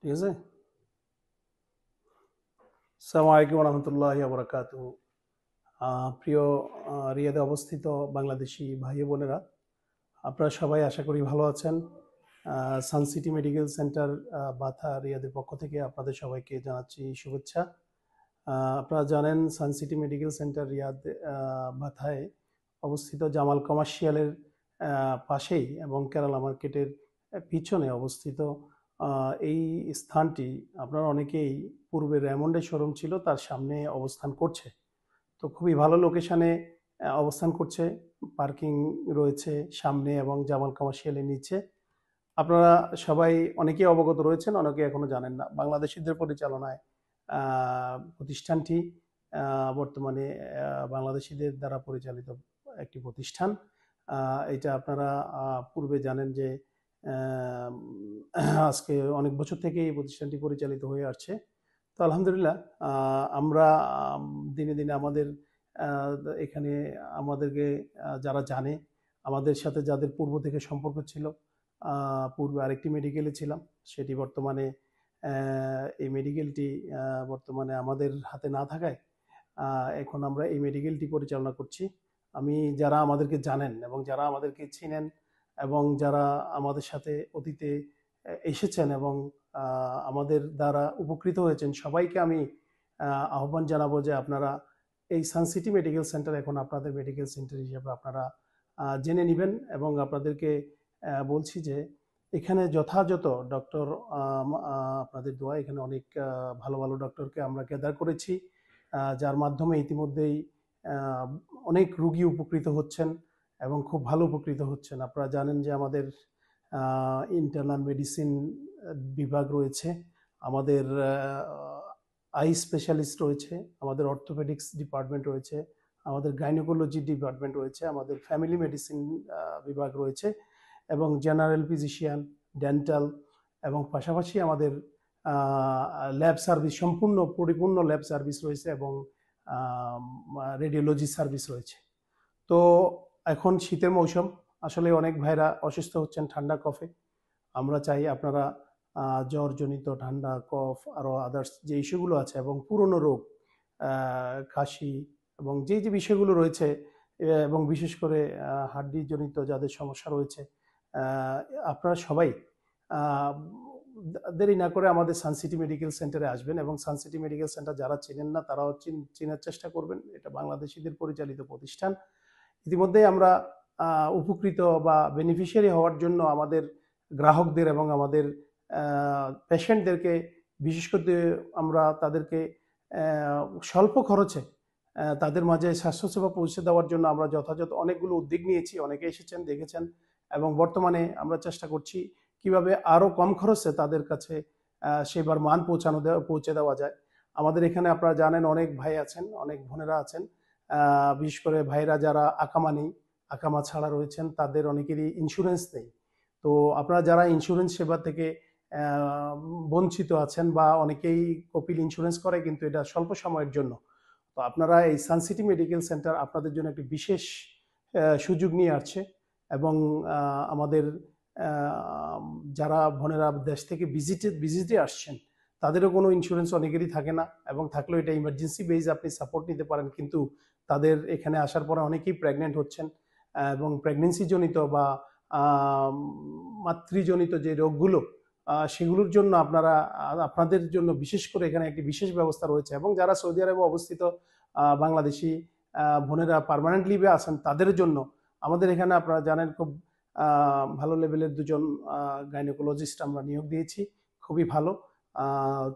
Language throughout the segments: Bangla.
ঠিক আছে। আসসালামু আলাইকুম রহমতুল্লাহি বারাকাতুহু। প্রিয় রিয়াদে অবস্থিত বাংলাদেশি ভাই বোনেরা, আপনারা সবাই আশা করি ভালো আছেন। সান সিটি মেডিকেল সেন্টার বাথা রিয়াদের পক্ষ থেকে আপনাদের সবাইকে জানাচ্ছি শুভেচ্ছা। আপনারা জানেন sun city medical centre Riyad বাথায় অবস্থিত জামাল কমার্শিয়ালের পাশেই এবং কেরালা মার্কেটের পিছনে অবস্থিত এই স্থানটি আপনারা অনেকেই পূর্বে রেমন্ডের শোরুম ছিল তার সামনে অবস্থান করছে। তো খুবই ভালো লোকেশানে অবস্থান করছে। পার্কিং রয়েছে সামনে এবং জামাল কমার্শিয়ালের নিচে। আপনারা সবাই অনেকেই অবগত রয়েছেন, অনেকে এখনো জানেন না। বাংলাদেশিদের পরিচালনায় প্রতিষ্ঠানটি বর্তমানে বাংলাদেশিদের দ্বারা পরিচালিত একটি প্রতিষ্ঠান। এটা আপনারা পূর্বে জানেন যে আজকে অনেক বছর থেকে এই প্রতিষ্ঠানটি পরিচালিত হয়ে আসছে। তো আলহামদুলিল্লাহ আমরা দিনে দিনে আমাদের এখানে আমাদেরকে যারা জানে, আমাদের সাথে যাদের পূর্ব থেকে সম্পর্ক ছিল, পূর্বে আরেকটি মেডিকেলে ছিলাম, সেটি বর্তমানে এই মেডিকেলটি বর্তমানে আমাদের হাতে না থাকায় এখন আমরা এই মেডিকেলটি পরিচালনা করছি। আমি যারা আমাদেরকে জানেন এবং যারা আমাদেরকে চিনেন এবং যারা আমাদের সাথে অতীতে এসেছেন এবং আমাদের দ্বারা উপকৃত হয়েছেন, সবাইকে আমি আহ্বান জানাবো যে আপনারা এই সান সিটি মেডিকেল সেন্টার এখন আপনাদের মেডিকেল সেন্টার হিসেবে আপনারা জেনে নেবেন। এবং আপনাদেরকে বলছি যে এখানে যথাযথ ডক্টর, আপনাদের দোয়া, এখানে অনেক ভালো ভালো ডক্টরকে আমরা গ্যাদার করেছি, যার মাধ্যমে ইতিমধ্যেই অনেক রুগী উপকৃত হচ্ছেন এবং খুব ভালো উপকৃত হচ্ছেন। আপনারা জানেন যে আমাদের ইন্টারনাল মেডিসিন বিভাগ রয়েছে, আমাদের আই স্পেশালিস্ট রয়েছে, আমাদের অর্থোপেডিক্স ডিপার্টমেন্ট রয়েছে, আমাদের গাইনোকোলজি ডিপার্টমেন্ট রয়েছে, আমাদের ফ্যামিলি মেডিসিন বিভাগ রয়েছে এবং জেনারেল ফিজিশিয়ান, ডেন্টাল এবং পাশাপাশি আমাদের ল্যাব সার্ভিস, সম্পূর্ণ পরিপূর্ণ ল্যাব সার্ভিস রয়েছে এবং রেডিওলজি সার্ভিস রয়েছে। তো এখন শীতের মৌসুম, আসলে অনেক ভাইরা অসুস্থ হচ্ছেন ঠান্ডা কফে। আমরা চাই আপনারা জ্বরজনিত ঠান্ডা কফ আরও আদার্স যে ইস্যুগুলো আছে এবং পুরনো রোগ, কাশি এবং যে যে বিষয়গুলো রয়েছে, এবং বিশেষ করে হাড্ডিজনিত যাদের সমস্যা রয়েছে, আপনারা সবাই দেরি না করে আমাদের সান সিটি মেডিকেল সেন্টারে আসবেন এবং সান সিটি মেডিকেল চেনেন যারা চেনেন না তারাও চেনার চেষ্টা করবেন। এটা বাংলাদেশিদের পরিচালিত প্রতিষ্ঠান। ইতিমধ্যেই আমরা উপকৃত বা বেনিফিশিয়ারি হওয়ার জন্য আমাদের গ্রাহকদের এবং আমাদের পেশেন্টদেরকে, বিশেষ করে আমরা তাদেরকে স্বল্প খরচে তাদের মাঝে স্বাস্থ্যসেবা পৌঁছে দেওয়ার জন্য আমরা যথাযথ অনেকগুলো উদ্যোগ নিয়েছি। অনেকে এসেছেন, দেখেছেন এবং বর্তমানে আমরা চেষ্টা করছি কিভাবে আরও কম খরচে তাদের কাছে সেবার মান পৌঁছে দেওয়া যায়। আমাদের এখানে আপনারা জানেন অনেক ভাই আছেন, অনেক বোনেরা আছেন, বিশেষ করে ভাইরা যারা আকামা নেই, আকামা ছাড়া রয়েছেন, তাদের অনেকেরই ইন্স্যুরেন্স নেই। তো আপনারা যারা ইন্স্যুরেন্স সেবা থেকে বঞ্চিত আছেন বা অনেকেই কপিল ইন্স্যুরেন্স করে কিন্তু এটা স্বল্প সময়ের জন্য, তো আপনারা এই সান সিটি মেডিকেল সেন্টার আপনাদের জন্য একটি বিশেষ সুযোগ নিয়ে আসছে। এবং আমাদের যারা বোনেরা দেশ থেকে ভিজিটে আসছেন, তাদেরও কোনো ইন্স্যুরেন্স অনেকেরই থাকে না এবং থাকলেও এটা ইমার্জেন্সি বেজ আপনি সাপোর্ট নিতে পারেন, কিন্তু তাদের এখানে আসার পরে অনেকেই প্রেগনেন্ট হচ্ছেন এবং প্রেগনেন্সি জনিত বা মাতৃজনিত যে রোগগুলো, সেগুলোর জন্য আপনাদের জন্য বিশেষ করে এখানে একটি বিশেষ ব্যবস্থা রয়েছে। এবং যারা সৌদি আরবে অবস্থিত বাংলাদেশি বোনেরা পার্মানেন্ট লিভে আছেন, তাদের জন্য আমাদের এখানে আপনারা জানেন খুব ভালো লেভেলের দুজন গাইনোকোলজিস্ট আমরা নিয়োগ দিয়েছি, খুবই ভালো।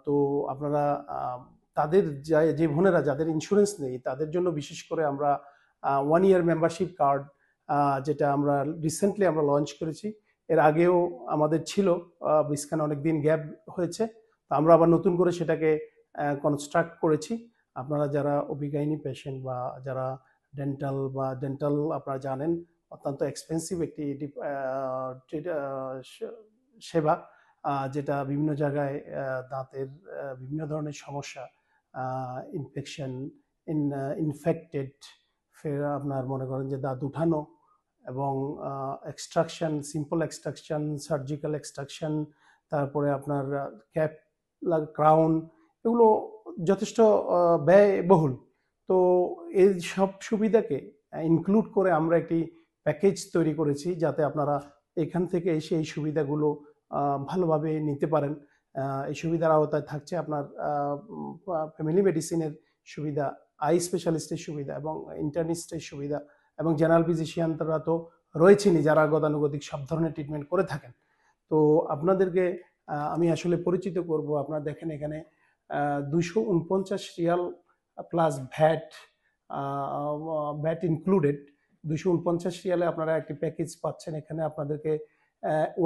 তো আপনারা তাদের যে বোনেরা যাদের ইন্স্যুরেন্স নেই তাদের জন্য বিশেষ করে আমরা 1 ইয়ার মেম্বারশিপ কার্ড, যেটা আমরা রিসেন্টলি আমরা লঞ্চ করেছি। এর আগেও আমাদের ছিল, মাঝখানে অনেকদিন গ্যাপ হয়েছে, তো আমরা আবার নতুন করে সেটাকে কনস্ট্রাক্ট করেছি। আপনারা যারা অভিজ্ঞানী পেশেন্ট বা যারা ডেন্টাল আপনারা জানেন অত্যন্ত এক্সপেন্সিভ একটি সেবা, যেটা বিভিন্ন জায়গায় দাঁতের বিভিন্ন ধরনের সমস্যা, ইনফেকশন, ইনফেক্টেড, ফের আপনার মনে করেন যে দাঁত উঠানো এবং extraction, simple extraction, surgical extraction, তারপরে আপনার ক্যাপ, ক্রাউন, এগুলো যথেষ্ট ব্যয়বহুল। তো এই সব সুবিধাকে ইনক্লুড করে আমরা একটি প্যাকেজ তৈরি করেছি, যাতে আপনারা এখান থেকে এসে এই সুবিধাগুলো ভালোভাবে নিতে পারেন। এই সুবিধার আওতায় থাকছে আপনার ফ্যামিলি মেডিসিনের সুবিধা, আই স্পেশালিস্টের সুবিধা এবং ইন্টার্নিস্টের সুবিধা, এবং জেনারেল ফিজিশিয়ানরা তো রয়েছেনই যারা গতানুগতিক সব ধরনের ট্রিটমেন্ট করে থাকেন। তো আপনাদেরকে আমি আসলে পরিচিত করব। আপনারা দেখেন এখানে 249 রিয়াল প্লাস ভ্যাট ইনক্লুডেড, 249 রিয়ালে আপনারা একটি প্যাকেজ পাচ্ছেন। এখানে আপনাদেরকে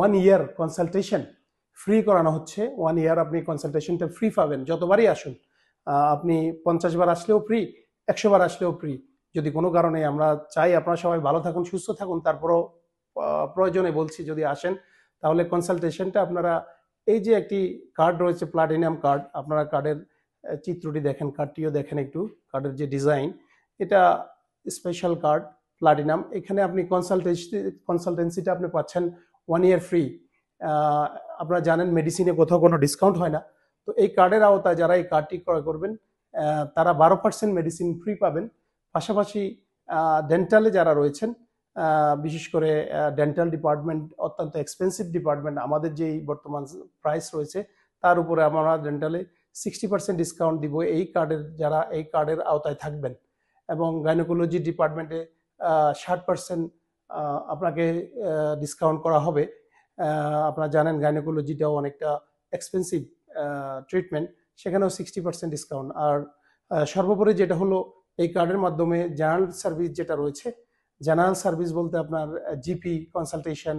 1 ইয়ার কনসালটেশন ফ্রি করানো হচ্ছে। 1 ইয়ার আপনি কনসালটেশনটা ফ্রি পাবেন যতবারই আসুন। আপনি 50 বার আসলেও ফ্রি, 100 বার আসলেও ফ্রি। যদি কোনো কারণে, আমরা চাই আপনারা সবাই ভালো থাকুন, সুস্থ থাকুন, তারপরও প্রয়োজনে বলছি যদি আসেন তাহলে কনসালটেশনটা আপনারা, এই যে একটি কার্ড রয়েছে প্লাটিনাম কার্ড, আপনারা কার্ডের চিত্রটি দেখেন, কার্ডটিও দেখেন একটু, কার্ডের যে ডিজাইন, এটা স্পেশাল কার্ড প্লাটিনাম। এখানে আপনি কনসালটেন্সিটা আপনি পাচ্ছেন 1 ইয়ার ফ্রি। আপনারা জানেন মেডিসিনে কোথাও কোনো ডিসকাউন্ট হয় না। তো এই কার্ডের আওতায় যারা এই কার্ডটি ক্রয় করবেন তারা 12% মেডিসিন ফ্রি পাবেন। পাশাপাশি ডেন্টালে যারা রয়েছেন, বিশেষ করে ডেন্টাল ডিপার্টমেন্ট অত্যন্ত এক্সপেন্সিভ ডিপার্টমেন্ট, আমাদের যেই বর্তমান প্রাইস রয়েছে তার উপরে আমরা ডেন্টালে 60% ডিসকাউন্ট দিব এই কার্ডের, যারা এই কার্ডের আওতায় থাকবেন। এবং গাইনোকোলজি ডিপার্টমেন্টে 60% আপনাকে ডিসকাউন্ট করা হবে। আপনারা জানেন গাইনোকোলজিটাও অনেকটা এক্সপেন্সিভ ট্রিটমেন্ট, সেখানেও 60% ডিসকাউন্ট। আর সর্বোপরি যেটা হলো, এই কার্ডের মাধ্যমে জেনারেল সার্ভিস যেটা রয়েছে, জেনারেল সার্ভিস বলতে আপনার জিপি কনসালটেশন,